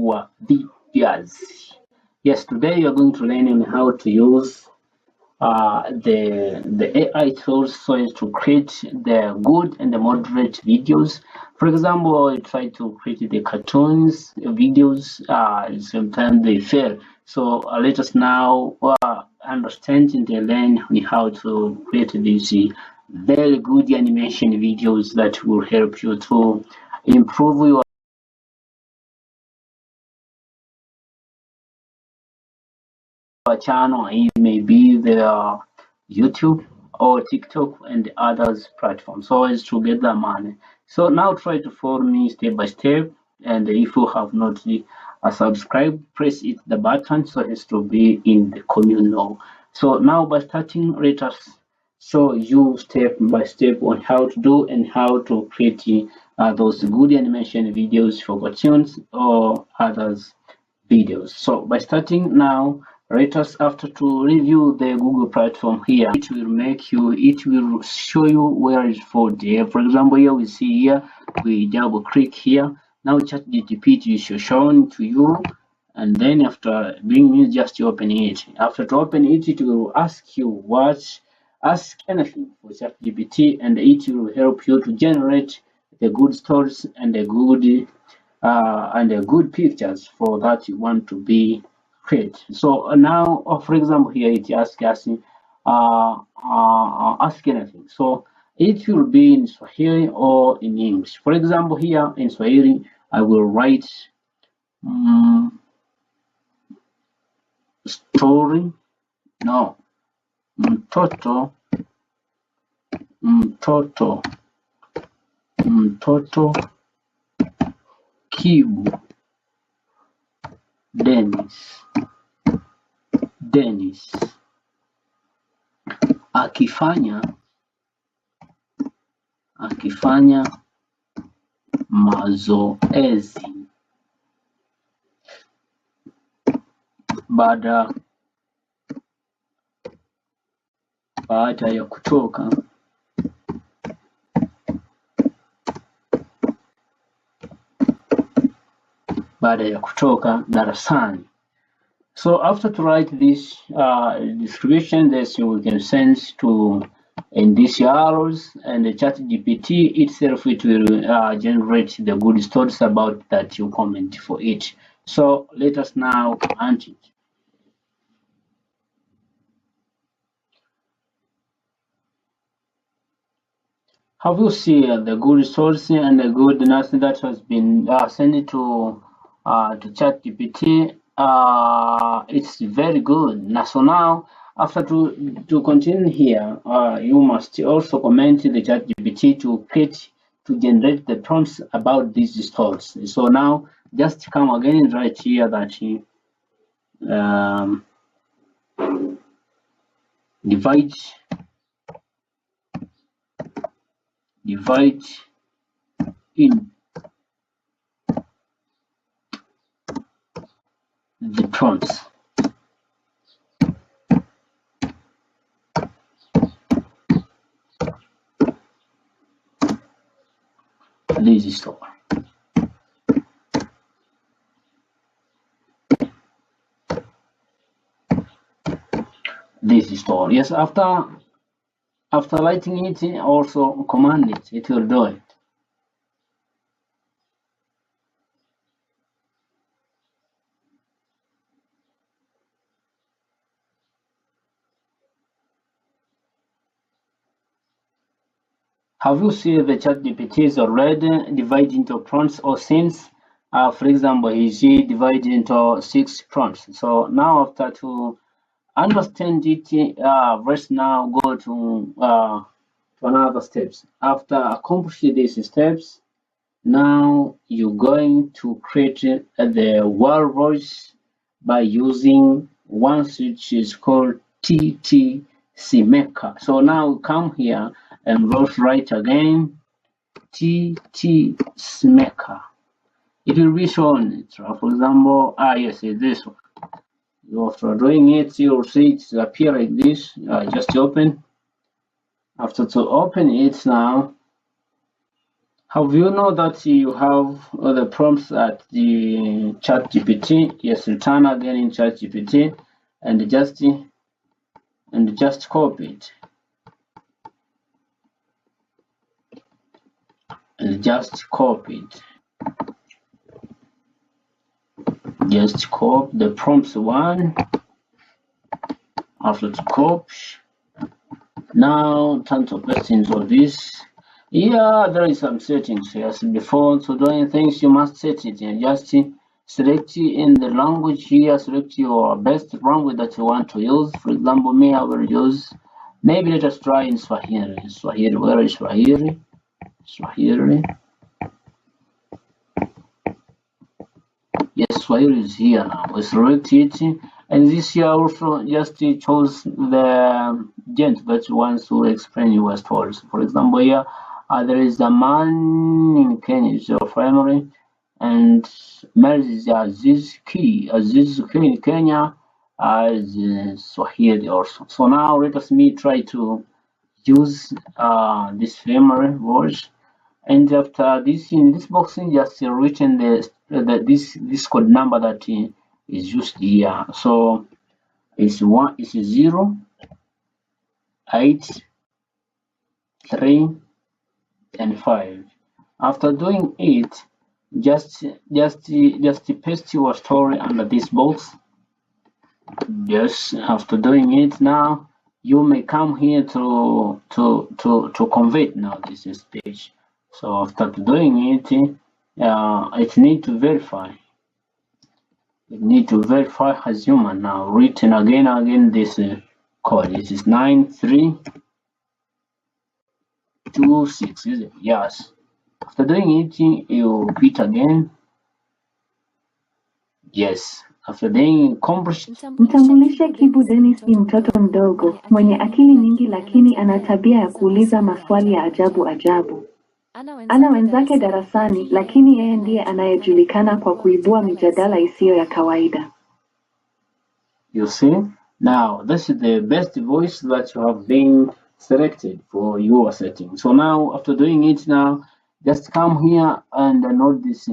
your videos. Yes, today you're going to learn on how to use the AI tools so as to create the good and the moderate videos. For example, I try to create the cartoons videos, sometimes they fail. So let us now understand and learn how to create these very good animation videos that will help you to improve your channel. It may be the YouTube or TikTok and others platforms, so as to get the money. So now try to follow me step by step, and if you have not subscribed, press it the button so as to be in the communal. So now by starting, let us show you step by step on how to do and how to create those good animation videos for cartoons or others videos. So by starting now, let us after to review the Google platform here. It will show you where it's for there. For example, here we see here, we double click here. Now ChatGPT is shown to you, and then after being used, just open it. After to open it, it will ask you ask anything for ChatGPT, and it will help you to generate the good stories and the good pictures for that you want to be create. So now, for example, here it asks us ask anything. So it will be in Swahili or in English. For example, here in Swahili, I will write story. No, mtoto Kibu Dennis akifanya mazoezi baada ya kutoka darasani. So after to write this description, this we can send to in these arrows, and the ChatGPT itself, it will generate the good stories about that you comment for it. So let us now command it. Have you seen the good stories and the good nothing that has been sent to ChatGPT? It's very good. Now, so now, after to continue here, you must also comment the ChatGPT to generate the prompts about these stories. So now, just come again and write here that divide in the prompts. This is all. This is all. Yes, after writing it, also command it. It will do it. Have you seen the ChatGPT is already divided into prompts or scenes? For example, is divided into 6 prompts. So now after to understand it, let's now go to another steps. After accomplishing these steps, now you're going to create the word voice by using one which is called TTC Maker. So now come here and write again TTC Maker. It will be shown. For example, yes, it's this one. After doing it, you'll see it appear like this. Just open. After to open it now, Have you know that you have the prompts at the ChatGPT? Yes, return again in ChatGPT and just copy it. And just copy it. Just copy the prompts one. After to copy. Now turn to paste into this. Yeah, there is some settings. Yes, before to doing things you must set it and just select in the language here, select your best language that you want to use. For example, me, I will use, maybe let us try in Swahili. Swahili, where is Swahili? Swahili. Yes, Swahili is here now. We select it, and this here also just chose the gent that wants to explain your stories. For example, here there is a man in Kenya, is your family, and marriage is Aziz Ki in Kenya as Swahili also. So now let me try to use this family voice. And after this, in this box, just written this code number that is used here. So it's 0, 8, 3, and 5. After doing it, just paste your story under this box. Yes, after doing it now, you may come here to convert now this is page. So after doing it, it need to verify. It need to verify as human now. Written again this code. This is 9326. Is it? Yes. After doing it, you repeat again. Yes. After doing accomplish. Mtambulishe Kibu Dennis ni mtoto mdogo mwenye akili nyingi, lakini ana tabia ya kuuliza maswali ya ajabu ajabu. Ana wenzake darasani, lakini yeye ndiye anayejulikana kwa kuibua mijadala isiyo ya kawaida. You see? Now, this is the best voice that you have been selected for your setting. So now, after doing it now, just come here and download this.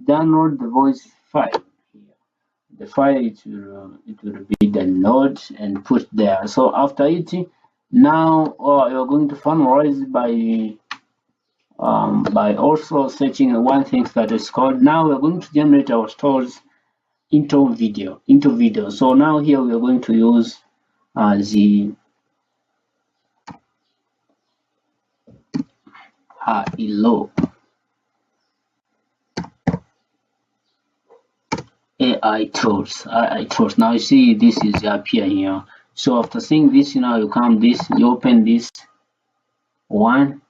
Download the voice file. The file it will be downloaded and put there. So after it, now you're going to finalize by also searching one thing that is called. Now we're going to generate our stories into video. So now here we are going to use the hello AI tools. Now you see this is appear here. So after seeing this, now you come this, you open this one.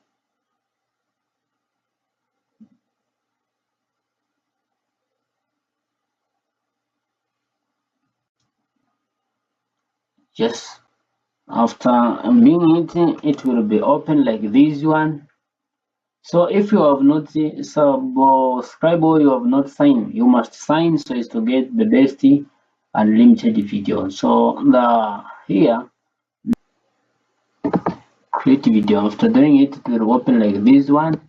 Yes, after being it will be open like this one. So if you have not subscribed or you have not signed, you must sign so as to get the best unlimited video. So here create video. After doing it, it will open like this one.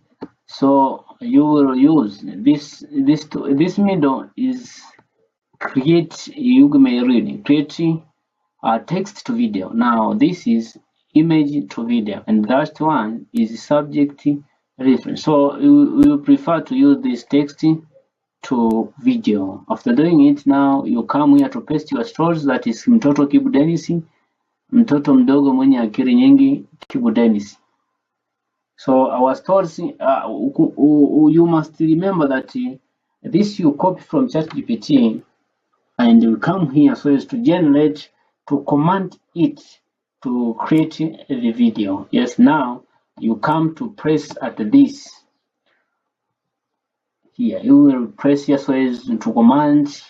So you will use this middle is create. You may read create text to video. Now this is image to video, and that one is subject reference. So we prefer to use this text to video. After doing it, now you come here to paste your stories. That is mtoto Kibu Dennis, mtoto mdogo mwenye akili nyingi Kibu Dennis. So our stories, you must remember that this you copy from ChatGPT, and you come here so as to generate, to command it to create the video. Yes, now you come to press at this here. You will press here so as to command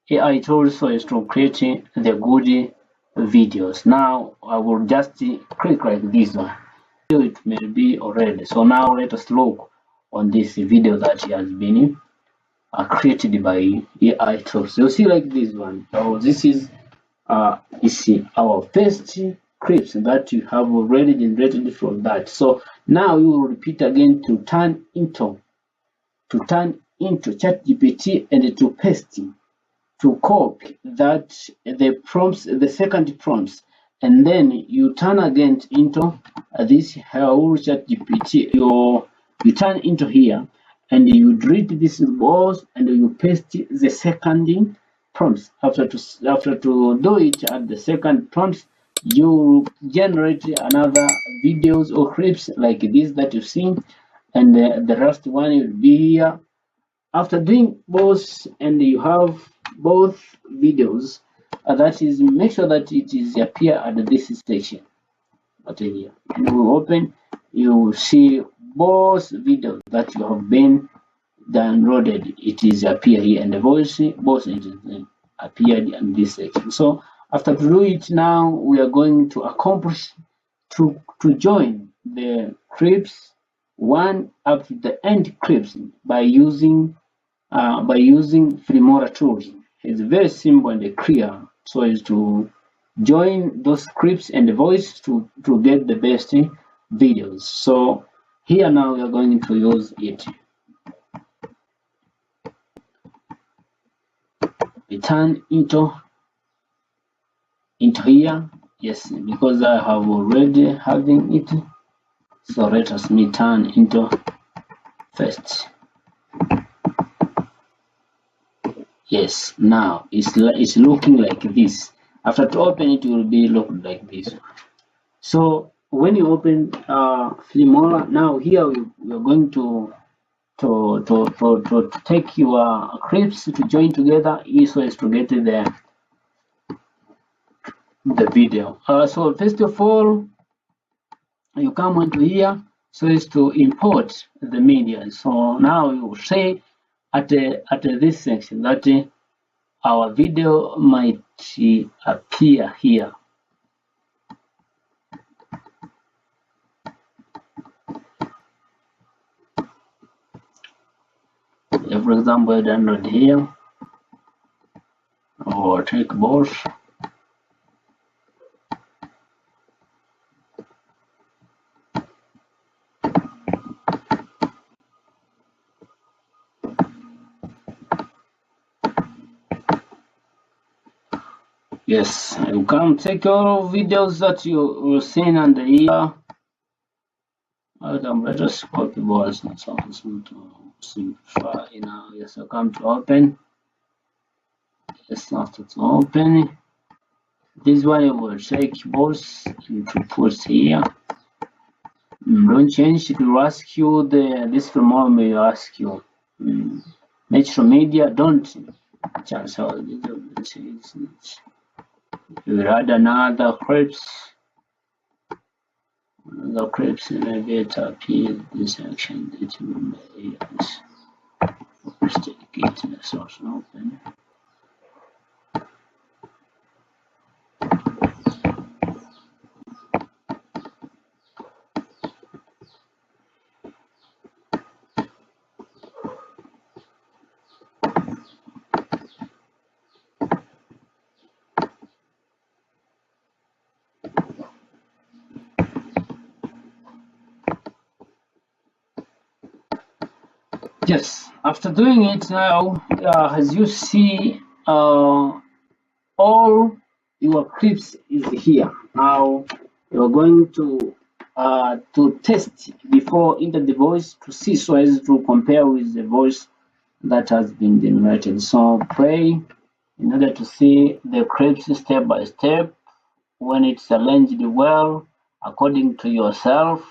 AI tools so as to create the good videos. Now I will just click like this one. It may be already. So now let us look on this video that has been created by AI tools. You see like this one. So this is our first clips that you have already generated from that. So now you will repeat again to turn into ChatGPT and to paste, to copy that the prompts, the second prompts, and then you turn again into this whole ChatGPT. You turn into here and you delete this box and you paste the second prompts. After to do it at the second prompts, you generate another videos or clips like this that you've seen, and the last one will be here. After doing both and you have both videos, that is, make sure that it is appear at this section. But here, and we open, you will see both videos that you have been downloaded. It is appear here, and the voice both appeared in this section. So after to do it, now we are going to accomplish to join the clips one up to the end clips by using Filmora tools. It's very simple and clear, so as to join those clips and the voice to get the best videos. So here now we are going to use it. We turn into here, yes, because I have already having it. So let us turn into first. Yes, now it's looking like this. After to open it, will be look like this. So when you open Filmora, now here we are going to take your clips to join together so as to get the video. So first of all, you come onto here so as to import the media. So now you say at this section that our video might appear here. For example, download here or take both. Yes, you can take all videos that you've seen under here. Let us copy both so to simplify now. Yes, I come to open. Yes, after to open. This one you will take both and to put here. Don't change, it will ask you this Filmora may ask you natural media, don't change all these. You will add another clips. Another clips maybe it appears this section that you may use. First get the source open. Yes, after doing it now, as you see, all your clips is here. Now you're going to test before enter the voice to see so as to compare with the voice that has been generated. So play in order to see the clips step by step when it's arranged well according to yourself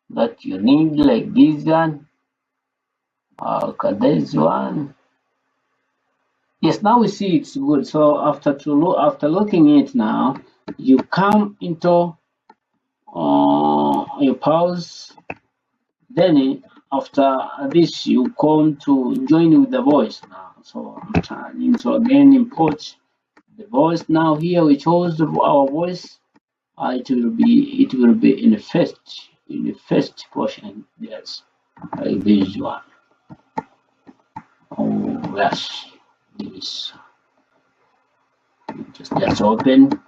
that you need, like this one. Okay, this one. Yes, now we see it's good. So after looking it now, you come into you pause. Then after this, you come to join with the voice now. So I'm turning to again import the voice. Now here we chose our voice. It will be in the first portion. Yes, like this one. Oh yes, this. Just open.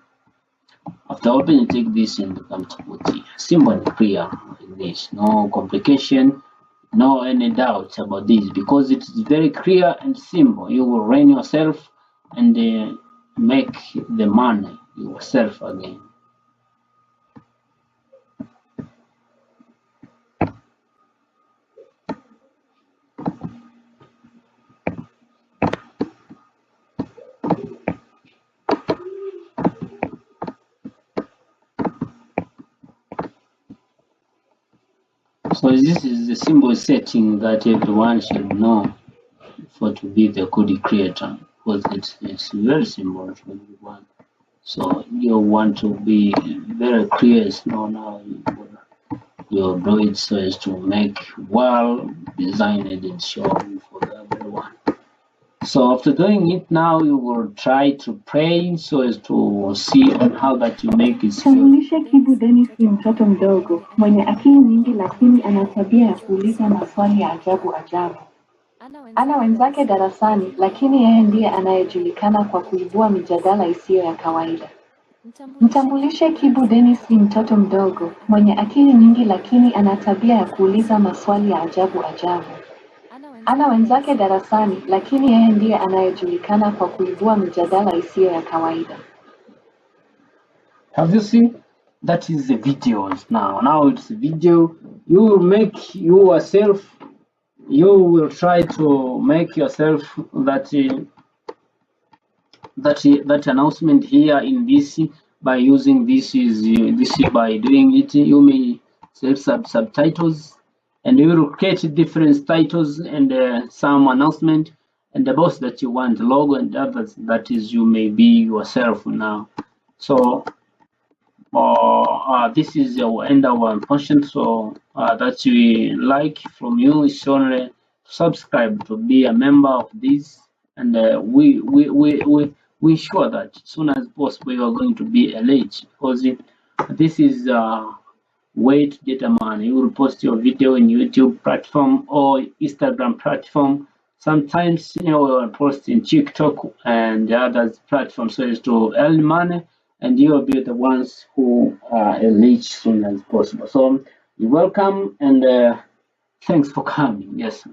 After opening, take this and come to put the symbol clear like this. No complication, no any doubt about this, because it is very clear and simple. You will run yourself and make the money yourself again. So this is the simple setting that everyone should know for to be the code creator, because it's very simple for everyone. So you want to be very clear, now you do it so as to make well designed and shown for everyone. So after doing it, now you will try to pray so as to see on how that you make it. Tambulishe Kibu Dennis ni mtoto mdogo mwenye akili nyingi, lakini ana tabia ya kuuliza maswali ya ajabu ajabu. Ana wenzake darasani, lakini yeye ndiye anayejulikana kwa kuibua mijadala isiyo ya kawaida. Mtambulishe Kibu Dennis ni mtoto mdogo mwenye akili nyingi, lakini ana tabia ya kuuliza maswali ya ajabu ajabu. Ana wenzake darasani, lakini yeye ndiye anayejulikana kwa kuibua mijadala isiyo ya kawaida. Have you seen? That is the videos now. Now it's a video. You will make yourself. You will try to make yourself that announcement here in this by using this by doing it. You may set subtitles, and you will create different titles and some announcement and the box that you want, logo and others. That is, you may be yourself now. So this is our end our function. So that we like from you is only subscribe to be a member of this, and we ensure that as soon as possible you are going to be elite, because this is way to get a money. You will post your video in YouTube platform or Instagram platform. Sometimes you will post in TikTok and the other platforms so as to earn money, and you will be the ones who are elite as soon as possible. So you're welcome, and thanks for coming. Yes.